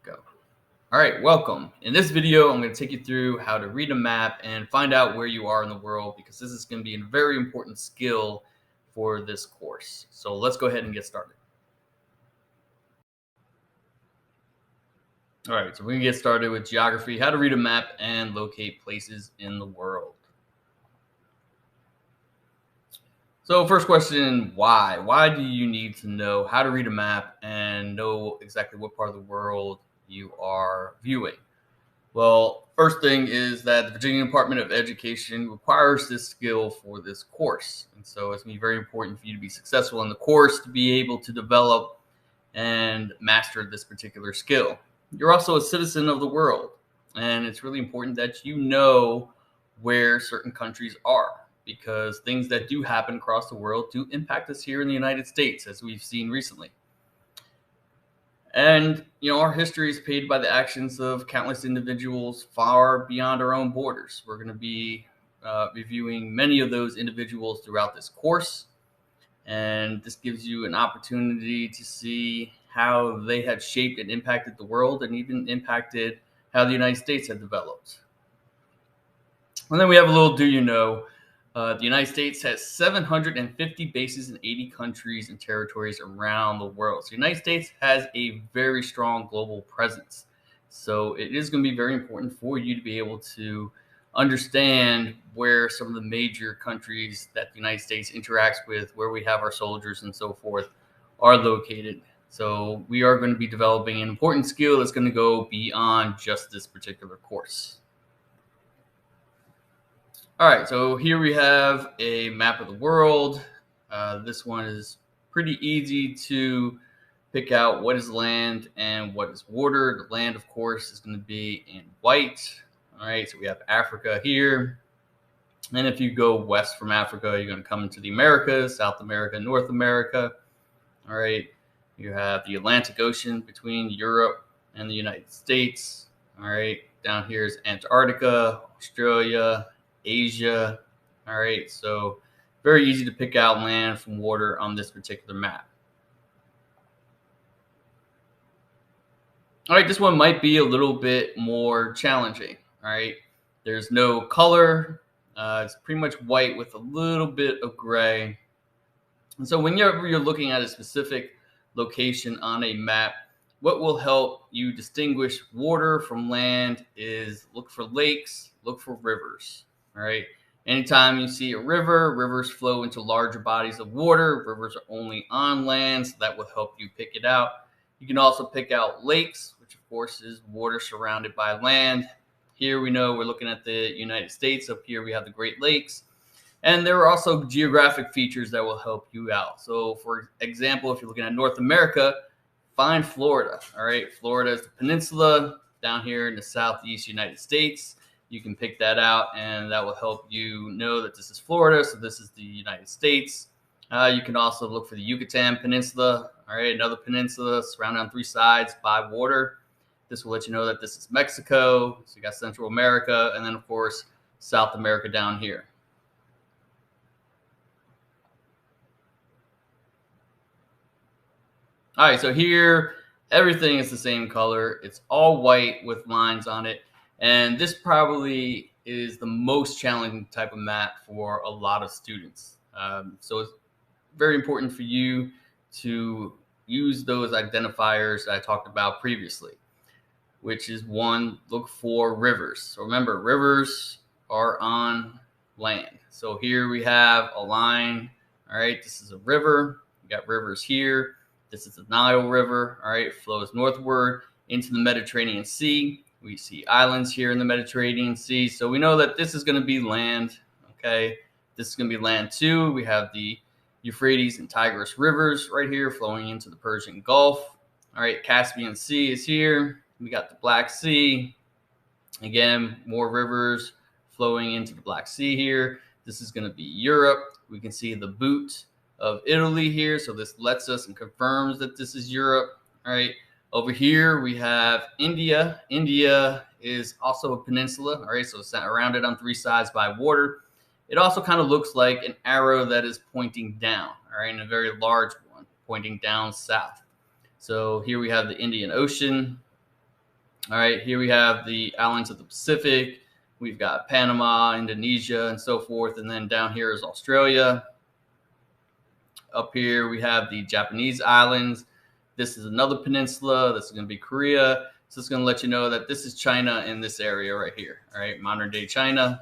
Go. All right, welcome. In this video, I'm going to take you through how to read a map and find out where you are in the world because this is going to be a very important skill for this course. So let's go ahead and get started. All right, so we're going to get started with geography, how to read a map and locate places in the world. So first question, why? Why do you need to know how to read a map and know exactly what part of the world you are viewing? Well, first thing is that the Virginia Department of Education requires this skill for this course. And so it's going to be very important for you to be successful in the course to be able to develop and master this particular skill. You're also a citizen of the world, and it's really important that you know where certain countries are because things that do happen across the world do impact us here in the United States, as we've seen recently. And, our history is paid by the actions of countless individuals far beyond our own borders. We're going to be reviewing many of those individuals throughout this course. And this gives you an opportunity to see how they have shaped and impacted the world and even impacted how the United States had developed. And then we have a little do you know. The United States has 750 bases in 80 countries and territories around the world. So the United States has a very strong global presence. So it is going to be very important for you to be able to understand where some of the major countries that the United States interacts with, where we have our soldiers and so forth, are located. So we are going to be developing an important skill that's going to go beyond just this particular course. All right, so here we have a map of the world. This one is pretty easy to pick out what is land and what is water. The land, of course, is going to be in white. All right, so we have Africa here. And if you go west from Africa, you're going to come into the Americas, South America, North America. All right, you have the Atlantic Ocean between Europe and the United States. All right, down here is Antarctica, Australia, Asia. All right, so very easy to pick out land from water on this particular map. All right, this one might be a little bit more challenging. All right, there's no color. It's pretty much white with a little bit of gray. And so whenever you're looking at a specific location on a map, what will help you distinguish water from land is look for lakes, look for rivers. All right. Anytime you see a river, rivers flow into larger bodies of water. Rivers are only on land, so that will help you pick it out. You can also pick out lakes, which of course is water surrounded by land. Here we know we're looking at the United States. Up here we have the Great Lakes. And there are also geographic features that will help you out. So for example, if you're looking at North America, find Florida. All right. Florida is the peninsula down here in the southeast United States. You can pick that out, and that will help you know that this is Florida. So this is the United States. You can also look for the Yucatan Peninsula. All right, another peninsula surrounded on three sides by water. This will let you know that this is Mexico. So you got Central America, and then of course South America down here. All right, so here everything is the same color. It's all white with lines on it. And this probably is the most challenging type of map for a lot of students. So it's very important for you to use those identifiers that I talked about previously, which is one, look for rivers. So remember, rivers are on land. So here we have a line. All right, this is a river. We got rivers here. This is the Nile River. All right, it flows northward into the Mediterranean Sea. We see islands here in the Mediterranean Sea. So we know that this is going to be land. Okay, this is going to be land too. We have the Euphrates and Tigris rivers right here flowing into the Persian Gulf. All right, Caspian Sea is here. We got the Black Sea. Again, more rivers flowing into the Black Sea here. This is going to be Europe. We can see the boot of Italy here. So this lets us and confirms that this is Europe. All right. Over here, we have India. India is also a peninsula. All right. So it's surrounded on three sides by water. It also kind of looks like an arrow that is pointing down. All right. And a very large one pointing down south. So here we have the Indian Ocean. All right, here we have the islands of the Pacific. We've got Panama, Indonesia, and so forth. And then down here is Australia. Up here, we have the Japanese islands. This is another peninsula. This is going to be Korea. So it's going to let you know that this is China in this area right here. All right, modern day China.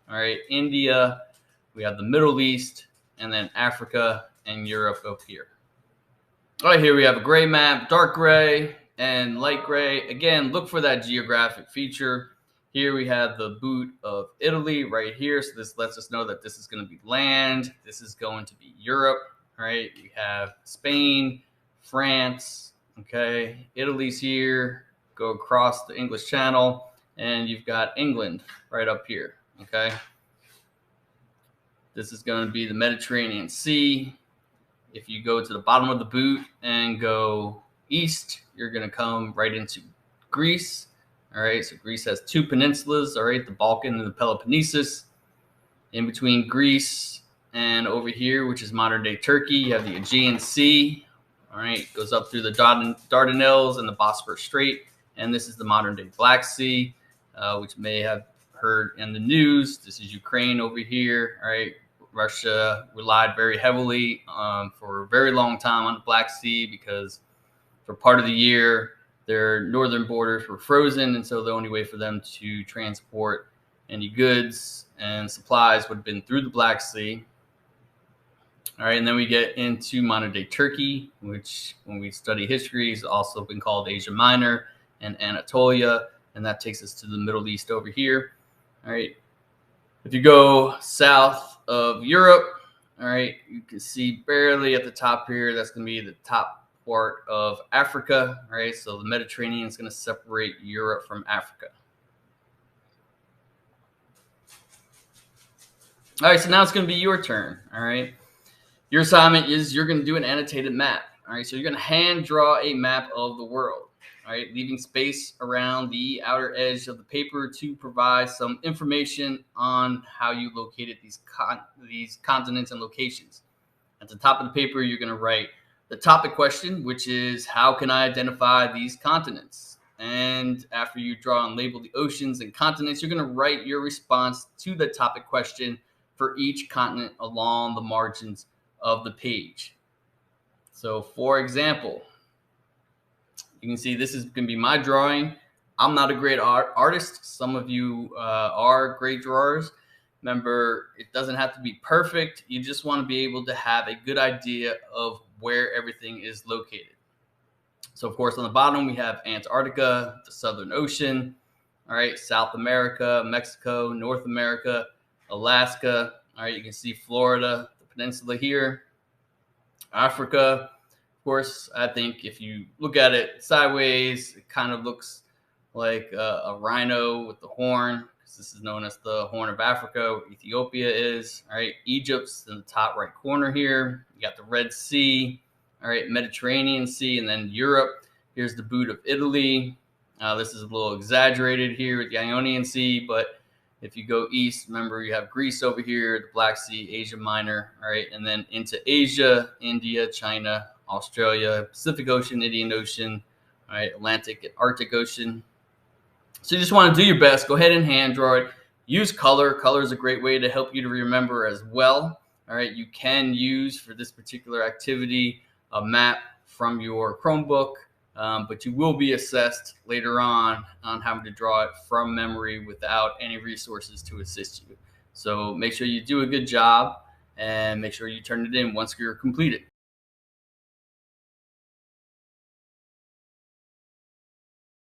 All right, India. We have the Middle East, and then Africa and Europe up here. All right, here we have a gray map, dark gray and light gray. Again, look for that geographic feature. Here we have the boot of Italy right here. So this lets us know that this is going to be land. This is going to be Europe. All right, we have Spain, France, okay, Italy's here, go across the English Channel, and you've got England right up here, okay. This is going to be the Mediterranean Sea. If you go to the bottom of the boot and go east, you're going to come right into Greece, all right. So Greece has two peninsulas, all right, the Balkan and the Peloponnesus. In between Greece and over here, which is modern day Turkey, you have the Aegean Sea. All right, it goes up through the Dardanelles and the Bosphorus Strait. And this is the modern day Black Sea, which you may have heard in the news. This is Ukraine over here. All right, Russia relied very heavily for a very long time on the Black Sea because for part of the year, their northern borders were frozen. And so the only way for them to transport any goods and supplies would have been through the Black Sea. All right, and then we get into modern day Turkey, which when we study history has also been called Asia Minor and Anatolia, and that takes us to the Middle East over here. All right, if you go south of Europe, all right, you can see barely at the top here, that's going to be the top part of Africa. All right, so the Mediterranean is going to separate Europe from Africa. All right, so now it's going to be your turn. All right. Your assignment is you're going to do an annotated map. All right, so you're going to hand draw a map of the world. All right, leaving space around the outer edge of the paper to provide some information on how you located these continents and locations. At the top of the paper, you're going to write the topic question, which is how can I identify these continents? And after you draw and label the oceans and continents, you're going to write your response to the topic question for each continent along the margins of the page. So for example, you can see this is going to be my drawing. I'm not a great artist. Some of you are great drawers. Remember, it doesn't have to be perfect. You just want to be able to have a good idea of where everything is located. So of course, on the bottom, we have Antarctica, the Southern Ocean, all right, South America, Mexico, North America, Alaska. All right, you can see Florida, the peninsula here, Africa. Of course, I think if you look at it sideways, it kind of looks like a rhino with the horn, because this is known as the Horn of Africa, where Ethiopia is. All right, Egypt's in the top right corner here. You got the Red Sea, all right, Mediterranean Sea, and then Europe. Here's the boot of Italy. This is a little exaggerated here with the Ionian Sea, but if you go east, remember you have Greece over here, the Black Sea, Asia Minor, all right, and then into Asia, India, China, Australia, Pacific Ocean, Indian Ocean, all right, Atlantic and Arctic Ocean. So you just want to do your best. Go ahead and hand draw it. Use color. Color is a great way to help you to remember as well. All right, you can use for this particular activity a map from your Chromebook, but you will be assessed later on having to draw it from memory without any resources to assist you. So make sure you do a good job and make sure you turn it in once you're completed.